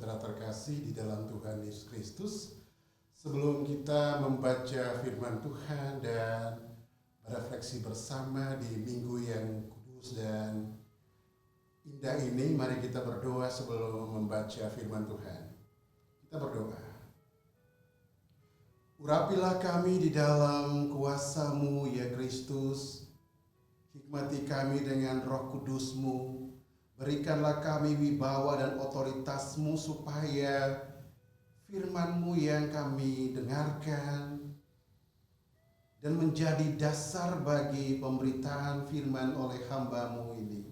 saudara terkasih di dalam Tuhan Yesus Kristus, sebelum kita membaca firman Tuhan dan berefleksi bersama di minggu yang kudus dan indah ini, mari kita berdoa sebelum membaca firman Tuhan. Kita berdoa. Urapilah kami di dalam kuasa-Mu ya Kristus, hikmati kami dengan Roh Kudus-Mu. Berikanlah kami wibawa dan otoritas-Mu supaya firman-Mu yang kami dengarkan dan menjadi dasar bagi pemberitaan firman oleh hamba-Mu ini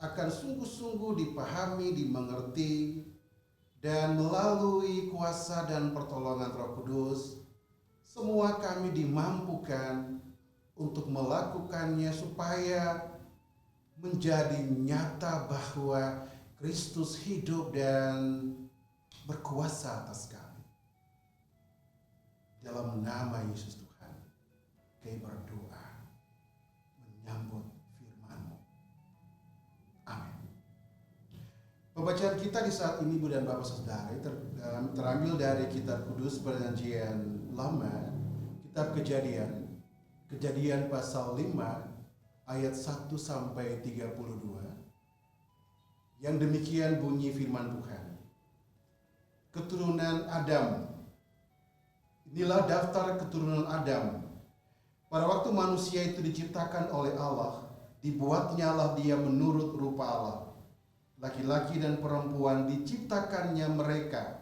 akan sungguh-sungguh dipahami, dimengerti, dan melalui kuasa dan pertolongan Roh Kudus, semua kami dimampukan untuk melakukannya supaya menjadi nyata bahwa Kristus hidup dan berkuasa atas kami. Dalam nama Yesus Tuhan, kami berdoa menyambut firman-Mu. Amin. Pembacaan kita di saat ini, Bu dan Bapak Saudara, terambil dari Kitab Kudus Perjanjian Lama, Kitab Kejadian pasal 5 ayat 1 sampai 32. Yang demikian bunyi firman Tuhan. Keturunan Adam. Inilah daftar keturunan Adam. Pada waktu manusia itu diciptakan oleh Allah, dibuatnyalah dia menurut rupa Allah. Laki-laki dan perempuan diciptakannya mereka.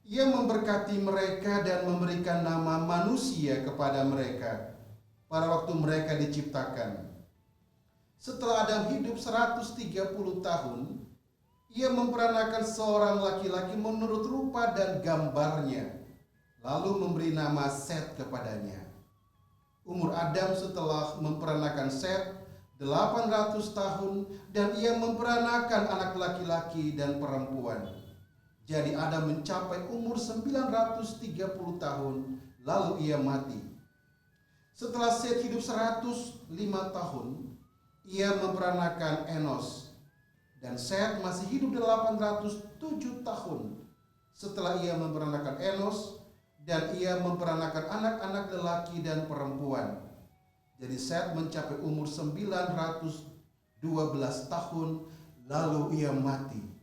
Ia memberkati mereka dan memberikan nama manusia kepada mereka pada waktu mereka diciptakan. Setelah Adam hidup 130 tahun, ia memperanakan seorang laki-laki menurut rupa dan gambarnya, lalu memberi nama Set kepadanya. Umur Adam setelah memperanakan Set 800 tahun, dan ia memperanakan anak laki-laki dan perempuan. Jadi Adam mencapai umur 930 tahun, lalu ia mati. Setelah Set hidup 105 tahun, ia memperanakan Enos, dan Set masih hidup 807 tahun setelah ia memperanakan Enos, dan ia memperanakan anak-anak lelaki dan perempuan. Jadi Set mencapai umur 912 tahun, lalu ia mati.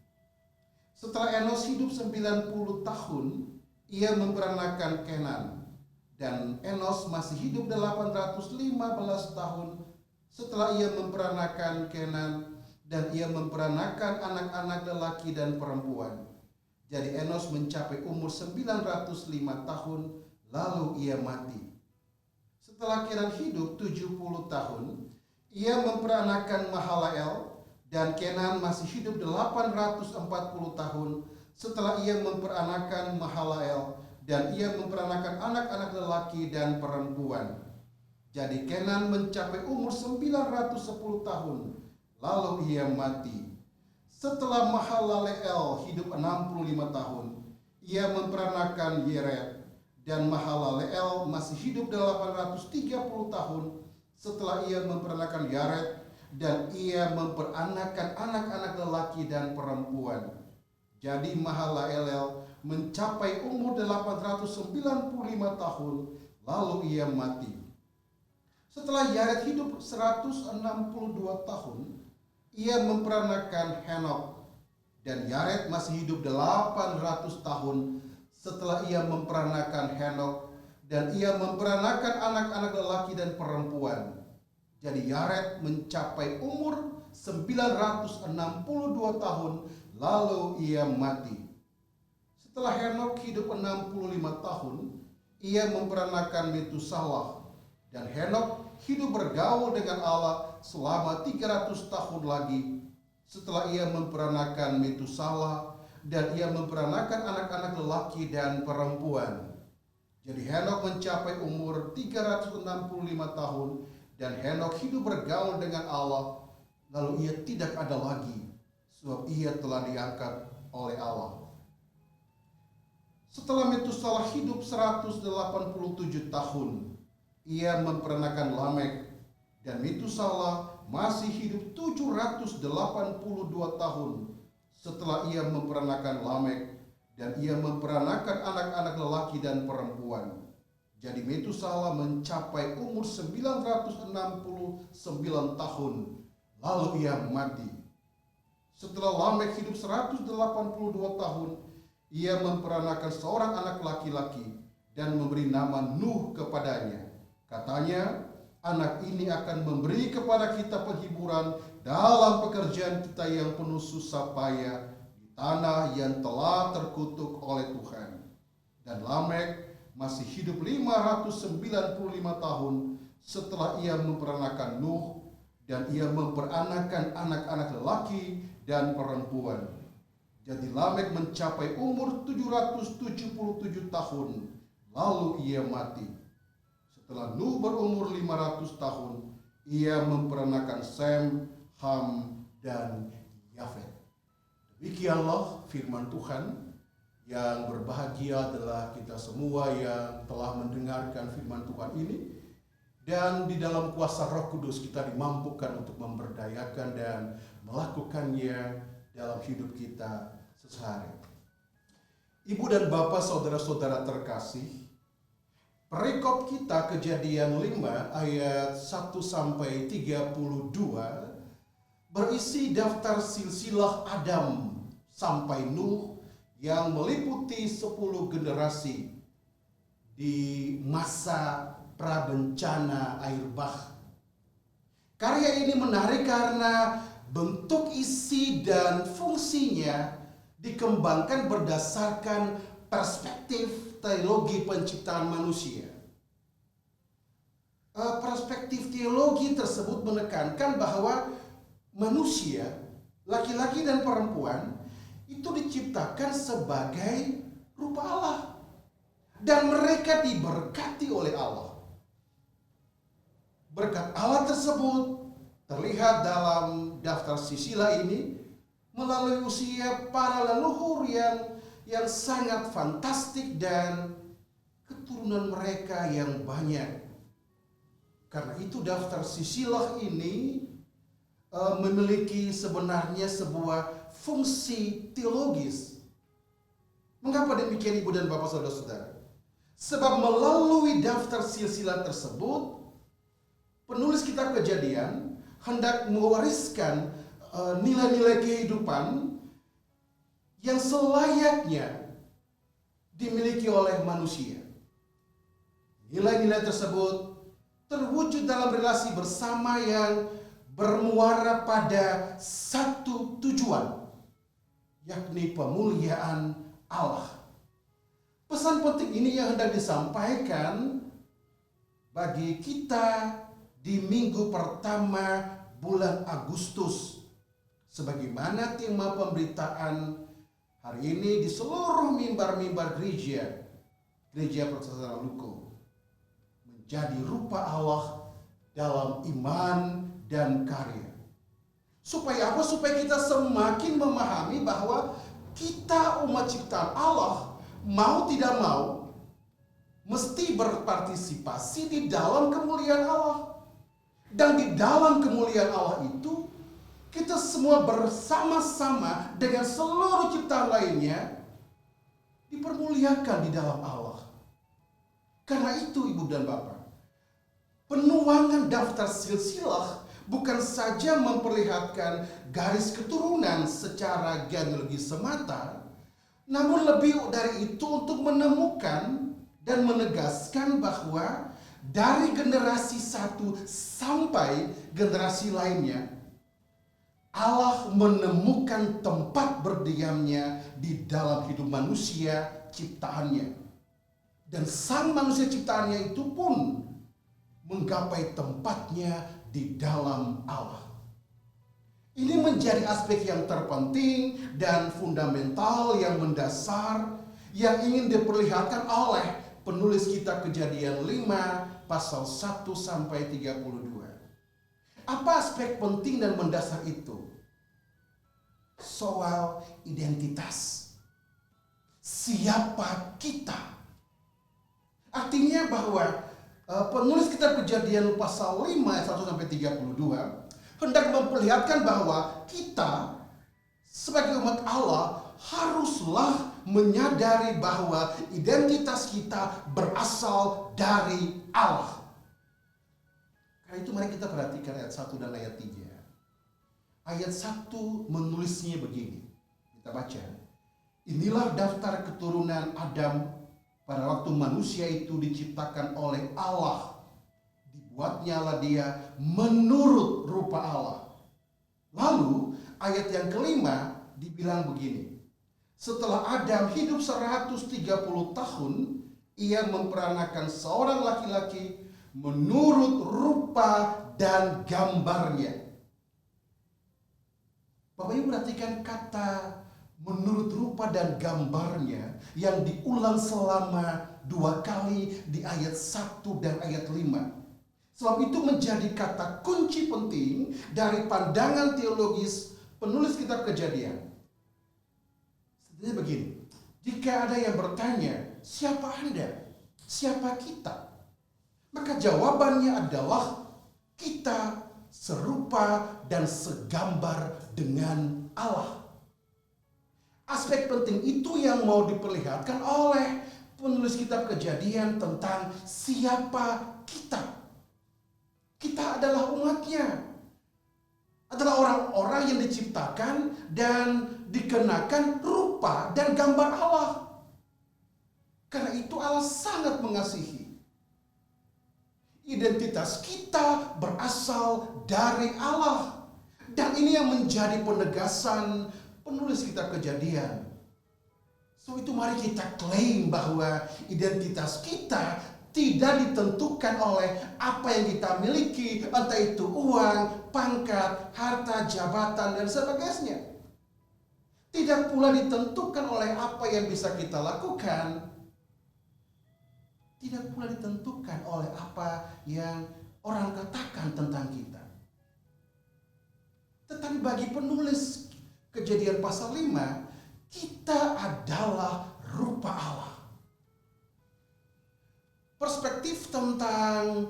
Setelah Enos hidup 90 tahun, ia memperanakan Kenan, dan Enos masih hidup 815 tahun setelah ia memperanakan Kenan, dan ia memperanakan anak-anak lelaki dan perempuan. Jadi Enos mencapai umur 905 tahun, lalu ia mati. Setelah Kenan hidup 70 tahun, ia memperanakan Mahalael, dan Kenan masih hidup 840 tahun setelah ia memperanakan Mahalael, dan ia memperanakan anak-anak lelaki dan perempuan. Jadi Kenan mencapai umur 910 tahun, lalu ia mati. Setelah Mahalaleel hidup 65 tahun, ia memperanakan Yered, dan Mahalaleel masih hidup 830 tahun setelah ia memperanakan Yared, dan ia memperanakan anak-anak lelaki dan perempuan. Jadi Mahalaleel mencapai umur 895 tahun, lalu ia mati. Setelah Yared hidup 162 tahun, ia memperanakan Henok, dan Yared masih hidup 800 tahun setelah ia memperanakan Henok, dan ia memperanakan anak-anak lelaki dan perempuan. Jadi Yared mencapai umur 962 tahun, lalu ia mati. Setelah Henok hidup 65 tahun, ia memperanakan Metusalah, dan Henok hidup bergaul dengan Allah selama 300 tahun lagi setelah ia memperanakan Metusalah, dan ia memperanakan anak-anak lelaki dan perempuan. Jadi Henok mencapai umur 365 tahun, dan Henok hidup bergaul dengan Allah, lalu ia tidak ada lagi sebab ia telah diangkat oleh Allah. Setelah Metusalah hidup 187 tahun, ia memperanakan Lamek, dan Metusalah masih hidup 782 tahun setelah ia memperanakan Lamek, dan ia memperanakan anak-anak lelaki dan perempuan. Jadi Metusala mencapai umur 969 tahun, lalu ia mati. Setelah Lamek hidup 182 tahun, ia memperanakan seorang anak laki-laki dan memberi nama Nuh kepadanya. Katanya, anak ini akan memberi kepada kita penghiburan dalam pekerjaan kita yang penuh susah payah di tanah yang telah terkutuk oleh Tuhan. Dan Lamek masih hidup 595 tahun setelah ia memperanakan Nuh, dan ia memperanakan anak-anak lelaki dan perempuan. Jadi Lamek mencapai umur 777 tahun, lalu ia mati. Setelah Nuh berumur 500 tahun, ia memperanakan Sem, Ham, dan Yafet. Demikianlah firman Tuhan. Yang berbahagia adalah kita semua yang telah mendengarkan firman Tuhan ini. Dan di dalam kuasa Roh Kudus kita dimampukan untuk memberdayakan dan melakukannya dalam hidup kita sehari. Ibu dan bapak, saudara-saudara terkasih, perikop kita Kejadian 5 ayat 1 sampai 32 berisi daftar silsilah Adam sampai Nuh yang meliputi 10 generasi di masa prabencana air bah. Karya ini menarik karena bentuk, isi, dan fungsinya dikembangkan berdasarkan perspektif teologi penciptaan manusia. Perspektif teologi tersebut menekankan bahwa manusia, laki-laki dan perempuan, itu diciptakan sebagai rupa Allah. Dan mereka diberkati oleh Allah. Berkat Allah tersebut terlihat dalam daftar silsilah ini melalui usia para leluhur yang sangat fantastik dan keturunan mereka yang banyak. Karena itu daftar silsilah ini memiliki sebenarnya sebuah fungsi teologis. Mengapa demikian, ibu dan bapak, saudara-saudara? Sebab melalui daftar silsilah tersebut, penulis kitab Kejadian hendak mewariskan nilai-nilai kehidupan yang selayaknya dimiliki oleh manusia. Nilai-nilai tersebut terwujud dalam relasi bersama yang bermuara pada satu tujuan, yakni pemuliaan Allah. Pesan penting ini yang hendak disampaikan bagi kita di minggu pertama bulan Agustus, sebagaimana tema pemberitaan hari ini di seluruh mimbar-mimbar gereja Protestan Luko, menjadi rupa Allah dalam iman dan karya. Supaya apa? Supaya kita semakin memahami bahwa kita umat ciptaan Allah, mau tidak mau, mesti berpartisipasi di dalam kemuliaan Allah. Dan di dalam kemuliaan Allah itu, kita semua bersama-sama dengan seluruh ciptaan lainnya dipermuliakan di dalam Allah. Karena itu, ibu dan bapak, penuangan daftar silsilah bukan saja memperlihatkan garis keturunan secara genealogi semata, namun lebih dari itu untuk menemukan dan menegaskan bahwa dari generasi satu sampai generasi lainnya, Allah menemukan tempat berdiamnya di dalam hidup manusia ciptaannya. Dan sang manusia ciptaannya itu pun menggapai tempatnya di dalam Allah. Ini menjadi aspek yang terpenting dan fundamental yang mendasar yang ingin diperlihatkan oleh penulis kitab Kejadian 5 pasal 1 sampai 32. Apa aspek penting dan mendasar itu? Soal identitas. Siapa kita? Artinya bahwa penulis kitab Kejadian pasal 5 ayat 1 sampai 32 hendak memperlihatkan bahwa kita sebagai umat Allah haruslah menyadari bahwa identitas kita berasal dari Allah. Karena itu mari kita perhatikan ayat 1 dan ayat 3. Ayat 1 menulisnya begini. Kita baca. Inilah daftar keturunan Adam pada waktu manusia itu diciptakan oleh Allah. Dibuatnyalah dia menurut rupa Allah. Lalu ayat yang kelima dibilang begini. Setelah Adam hidup 130 tahun, ia memperanakan seorang laki-laki menurut rupa dan gambarnya. Bapak Ibu perhatikan kata menurut rupa dan gambarnya yang diulang selama 2 kali di ayat 1 dan ayat 5. Sebab itu menjadi kata kunci penting dari pandangan teologis penulis kitab Kejadian. Sebenarnya begini, jika ada yang bertanya, siapa Anda? Siapa kita? Maka jawabannya adalah kita serupa dan segambar dengan Allah. Aspek penting itu yang mau diperlihatkan oleh penulis kitab Kejadian tentang siapa kita. Kita adalah umatnya. Adalah orang-orang yang diciptakan dan dikenakan rupa dan gambar Allah. Karena itu Allah sangat mengasihi. Identitas kita berasal dari Allah. Dan ini yang menjadi penegasan penulis kitab Kejadian. So itu mari kita klaim bahwa identitas kita tidak ditentukan oleh apa yang kita miliki, entah itu uang, pangkat, harta, jabatan, dan sebagainya. Tidak pula ditentukan oleh apa yang bisa kita lakukan. Tidak pula ditentukan oleh apa yang orang katakan tentang kita. Tetapi bagi penulis Kejadian pasal 5, kita adalah rupa Allah. Perspektif tentang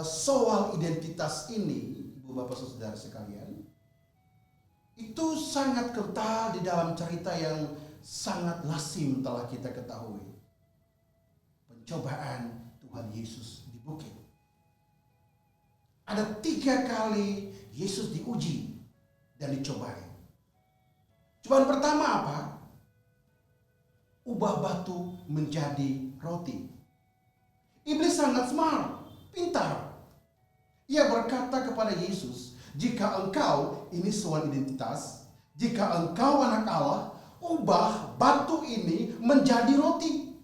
soal identitas ini, Ibu Bapak Saudara sekalian, itu sangat kental di dalam cerita yang sangat lazim telah kita ketahui. Pencobaan Tuhan Yesus di bukit. Ada 3 kali Yesus diuji dan dicobai. Cobaan pertama apa? Ubah batu menjadi roti. Iblis sangat smart, pintar. Ia berkata kepada Yesus, jika engkau, ini soal identitas, jika engkau anak Allah, ubah batu ini menjadi roti.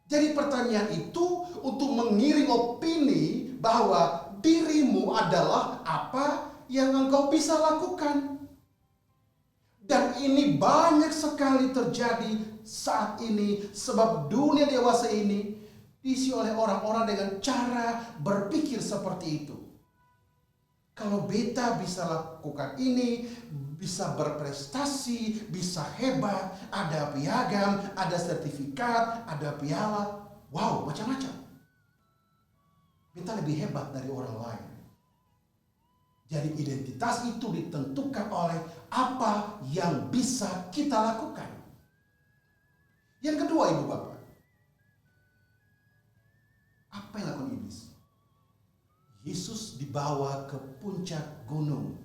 Jadi pertanyaan itu untuk mengiring opini bahwa dirimu adalah apa yang engkau bisa lakukan. Dan ini banyak sekali terjadi saat ini sebab dunia dewasa ini diisi oleh orang-orang dengan cara berpikir seperti itu. Kalau beta bisa lakukan ini, bisa berprestasi, bisa hebat, ada piagam, ada sertifikat, ada piala, wow, macam-macam. Beta lebih hebat dari orang lain. Jadi identitas itu ditentukan oleh apa yang bisa kita lakukan. Yang kedua, Ibu Bapak, apa yang lakukan iblis? Yesus dibawa ke puncak gunung.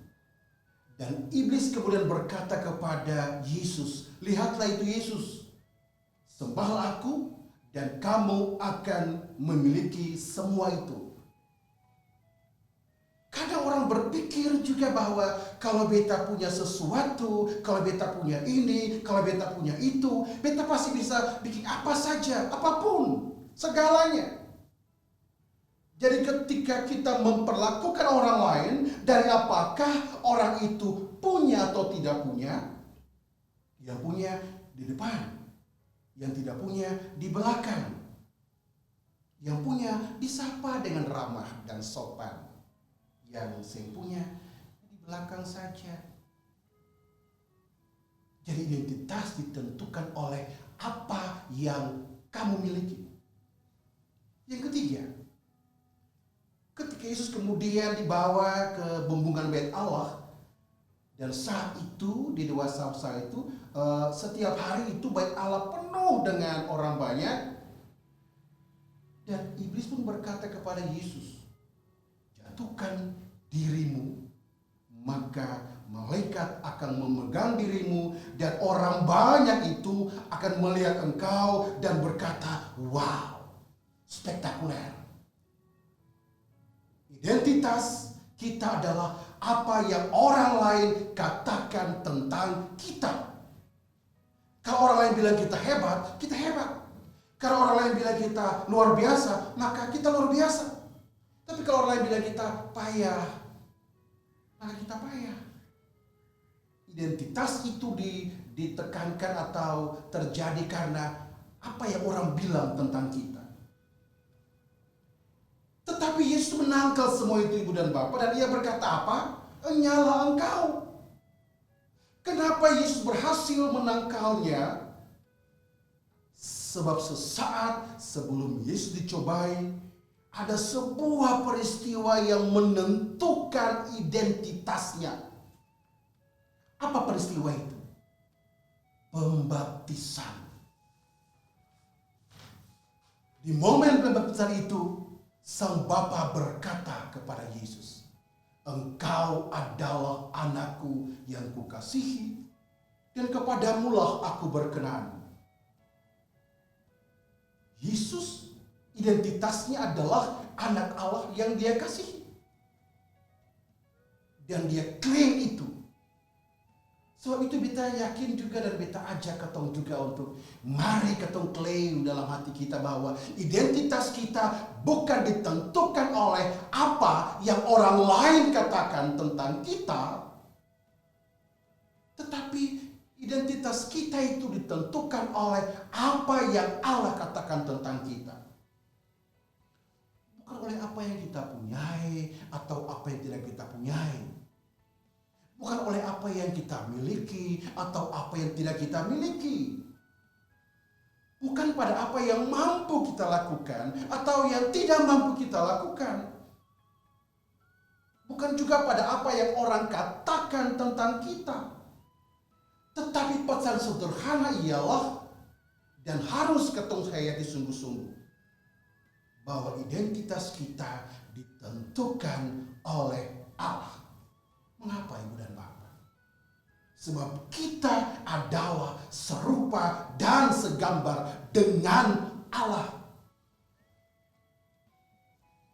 Dan iblis kemudian berkata kepada Yesus, lihatlah itu Yesus, sembahlah aku dan kamu akan memiliki semua itu. Kadang orang berpikir juga bahwa kalau beta punya sesuatu, kalau beta punya ini, kalau beta punya itu, beta pasti bisa bikin apa saja, apapun, segalanya. Jadi ketika kita memperlakukan orang lain dari apakah orang itu punya atau tidak punya, yang punya di depan, yang tidak punya di belakang, yang punya disapa dengan ramah dan sopan, yang saya punya di belakang saja. Jadi identitas ditentukan oleh apa yang kamu miliki. Yang ketiga, ketika Yesus kemudian dibawa ke bumbungan bait Allah Dan saat itu di dewasa itu setiap hari itu bait Allah penuh dengan orang banyak. Dan iblis pun berkata kepada Yesus, jatuhkan dirimu, maka malaikat akan memegang dirimu dan orang banyak itu akan melihat engkau dan berkata, wow, spektakuler. Identitas kita adalah apa yang orang lain katakan tentang kita. Kalau orang lain bilang kita hebat, kita hebat. Kalau orang lain bilang kita luar biasa, maka kita luar biasa. Tapi kalau orang lain bilang kita payah, maka kita payah. Identitas itu ditekankan atau terjadi karena apa yang orang bilang tentang kita. Tetapi Yesus menangkal semua itu, ibu dan bapak, dan ia berkata apa? Nyala engkau. Kenapa Yesus berhasil menangkalnya? Sebab sesaat sebelum Yesus dicobai, ada sebuah peristiwa yang menentukan identitasnya. Apa peristiwa itu? Pembaptisan. Di momen pembaptisan itu, Sang Bapa berkata kepada Yesus, engkau adalah anakku yang kukasihi, dan kepadamulah aku berkenan. Yesus identitasnya adalah anak Allah yang dia kasihi. Dan dia klaim itu. Sebab itu kita yakin juga dan kita ajak ketong juga untuk mari ketong klaim dalam hati kita bahwa identitas kita bukan ditentukan oleh apa yang orang lain katakan tentang kita. Tetapi identitas kita itu ditentukan oleh apa yang Allah katakan tentang kita. Bukan oleh apa yang kita punyai atau apa yang tidak kita punyai. Bukan oleh apa yang kita miliki atau apa yang tidak kita miliki. Bukan pada apa yang mampu kita lakukan atau yang tidak mampu kita lakukan. Bukan juga pada apa yang orang katakan tentang kita. Tetapi pesan sederhana ialah, dan harus ketong hayati sungguh-sungguh, bahwa identitas kita ditentukan oleh Allah. Mengapa ibu dan bapak? Sebab kita adalah serupa dan segambar dengan Allah.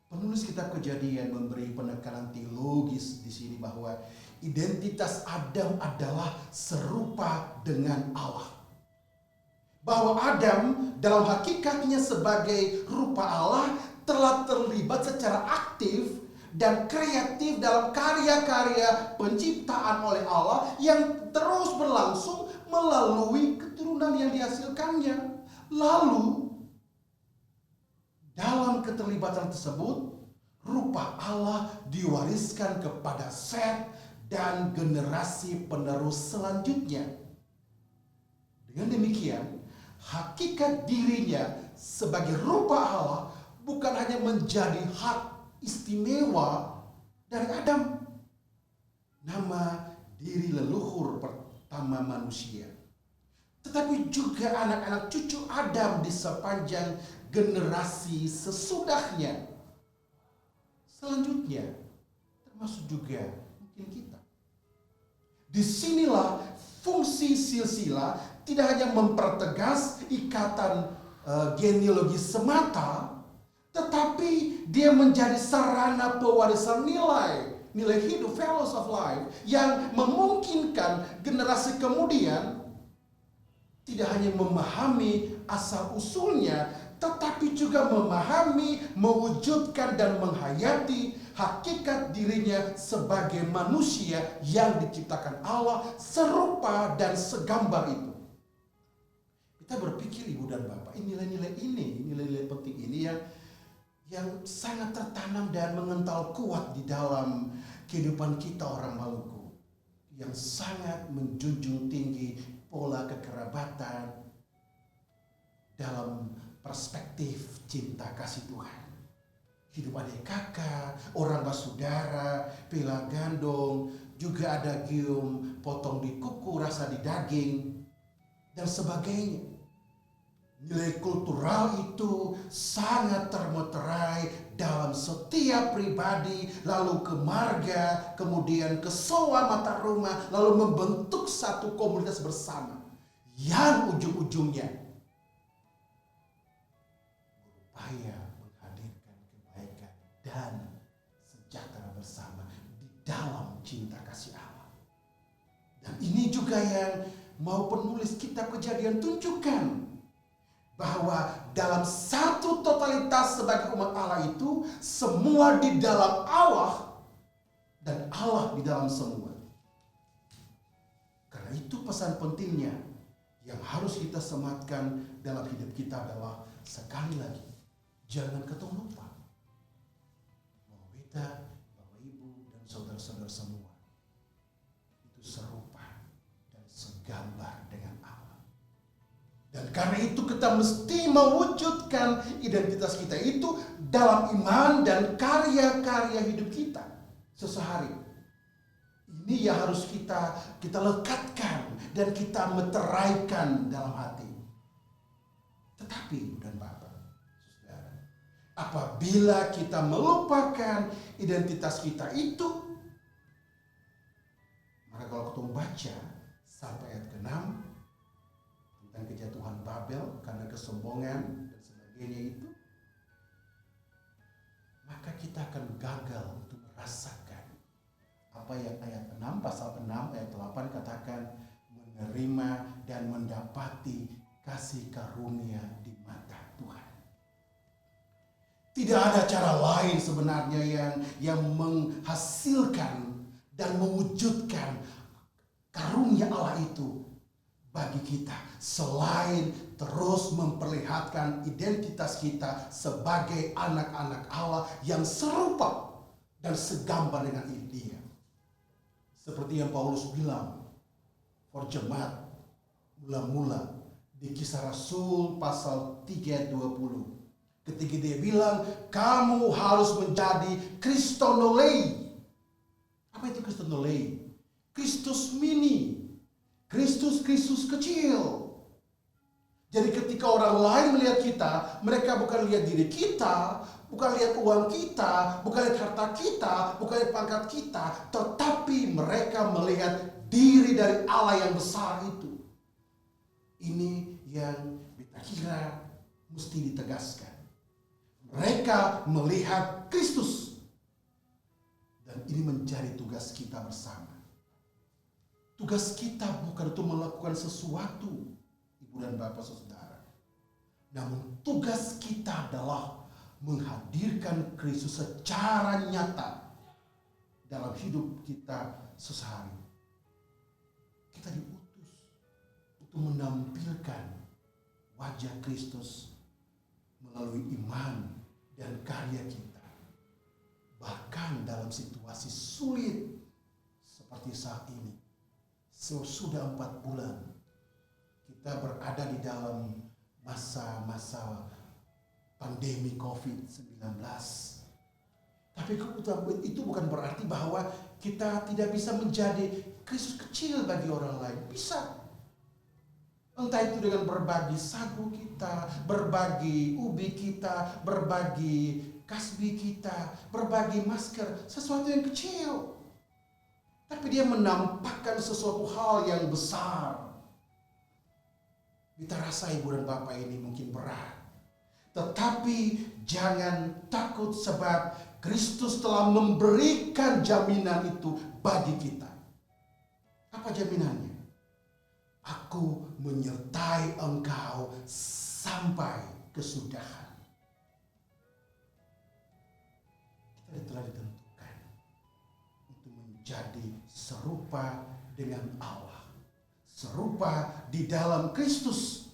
Penulis kitab Kejadian memberi penekanan teologis di sini bahwa identitas Adam adalah serupa dengan Allah. Bahwa Adam dalam hakikatnya sebagai rupa Allah telah terlibat secara aktif dan kreatif dalam karya-karya penciptaan oleh Allah yang terus berlangsung melalui keturunan yang dihasilkannya. Lalu dalam keterlibatan tersebut, rupa Allah diwariskan kepada Set dan generasi penerus selanjutnya. Dengan demikian, hakikat dirinya sebagai rupa Allah bukan hanya menjadi hak istimewa dari Adam, nama diri leluhur pertama manusia, tetapi juga anak-anak cucu Adam di sepanjang generasi sesudahnya. Selanjutnya, termasuk juga mungkin kita. Disinilah fungsi silsilah tidak hanya mempertegas ikatan genealogi semata, tetapi dia menjadi sarana pewarisan nilai hidup, values of life, yang memungkinkan generasi kemudian tidak hanya memahami asal usulnya, tetapi juga memahami, mewujudkan dan menghayati hakikat dirinya sebagai manusia yang diciptakan Allah serupa dan segambar itu. Kita berpikir ibu dan bapak, nilai-nilai penting ini yang sangat tertanam dan mengental kuat di dalam kehidupan kita orang Maluku, yang sangat menjunjung tinggi pola kekerabatan dalam perspektif cinta kasih Tuhan. hidup adik kakak, orang bersaudara, pela gandong, juga ada gium potong di kuku, rasa di daging, dan sebagainya. Nilai kultural itu sangat termeterai dalam setiap pribadi, lalu ke marga, kemudian ke soa mata rumah, lalu membentuk satu komunitas bersama yang ujung-ujungnya berupaya menghadirkan kebaikan dan sejahtera bersama di dalam cinta kasih Allah. Dan ini juga yang mau penulis kitab Kejadian tunjukkan, bahwa dalam satu totalitas sebagai umat Allah itu semua di dalam Allah dan Allah di dalam semua. Karena itu pesan pentingnya yang harus kita sematkan dalam hidup kita adalah, sekali lagi, jangan ketemu lupa bahwa kita, Bapak Ibu dan saudara-saudara semua itu serupa dan segambar dengan Allah. Dan karena itu kita mesti mewujudkan identitas kita itu dalam iman dan karya-karya hidup kita sehari. Ini yang harus kita lekatkan dan kita meteraikan dalam hati. Tetapi dan Bapak, Saudara, apabila kita melupakan identitas kita itu, maka kalau kita baca sampai ayat ke-6 tentang kejatuhan Babel karena kesombongan dan sebagainya itu, maka kita akan gagal untuk merasakan apa yang ayat 6, pasal 6 ayat 8 katakan, menerima dan mendapati kasih karunia di mata Tuhan. Tidak ada cara lain sebenarnya yang menghasilkan dan mewujudkan karunia Allah itu bagi kita selain terus memperlihatkan identitas kita sebagai anak-anak Allah yang serupa dan segambar dengan Dia. Seperti yang Paulus bilang for jemaat mula-mula di Kisah Rasul pasal 3 ayat 20. Ketika dia bilang kamu harus menjadi Kristonolei. Apa itu Kristonolei? Kristus mini. Kristus kecil. Jadi ketika orang lain melihat kita, mereka bukan lihat diri kita, bukan lihat uang kita, bukan lihat harta kita, bukan lihat pangkat kita, tetapi mereka melihat diri dari Allah yang besar itu. Ini yang kita kira mesti ditegaskan. Mereka melihat Kristus. Dan ini menjadi tugas kita bersama. Tugas kita bukan untuk melakukan sesuatu, Ibu dan Bapak Saudara. Namun tugas kita adalah menghadirkan Kristus secara nyata dalam hidup kita sehari. Kita diutus untuk menampilkan wajah Kristus melalui iman dan karya kita. Bahkan dalam situasi sulit seperti saat ini. Sudah 4 bulan kita berada di dalam masa-masa pandemi COVID-19. Tapi itu bukan berarti bahwa kita tidak bisa menjadi Kristus kecil bagi orang lain. Bisa. Entah itu dengan berbagi sagu kita, berbagi ubi kita, berbagi kasbi kita, berbagi masker, sesuatu yang kecil. Tapi dia menampakkan sesuatu hal yang besar. Kita rasa Ibu dan Bapak ini mungkin berat. Tetapi jangan takut sebab Kristus telah memberikan jaminan itu bagi kita. Apa jaminannya? Aku menyertai engkau sampai kesudahan. Kita telah ditentukan untuk menjadi serupa dengan Allah. Serupa di dalam Kristus.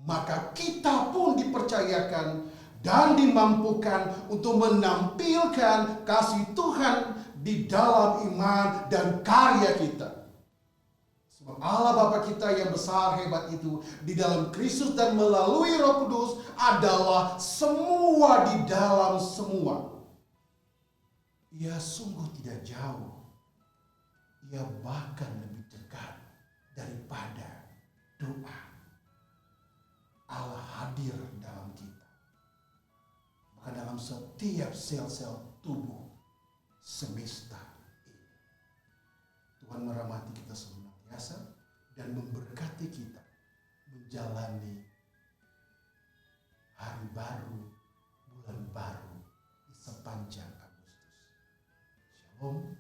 Maka kita pun dipercayakan dan dimampukan untuk menampilkan kasih Tuhan di dalam iman dan karya kita. Allah Bapa kita yang besar hebat itu di dalam Kristus dan melalui Roh Kudus adalah semua di dalam semua. Ia sungguh tidak jauh. Ia bahkan lebih dekat daripada doa. Allah hadir dalam kita. Maka dalam setiap sel-sel tubuh semesta ini. Tuhan merahmati kita senantiasa dan memberkati kita menjalani hari baru, bulan baru di sepanjang Agustus. Shalom.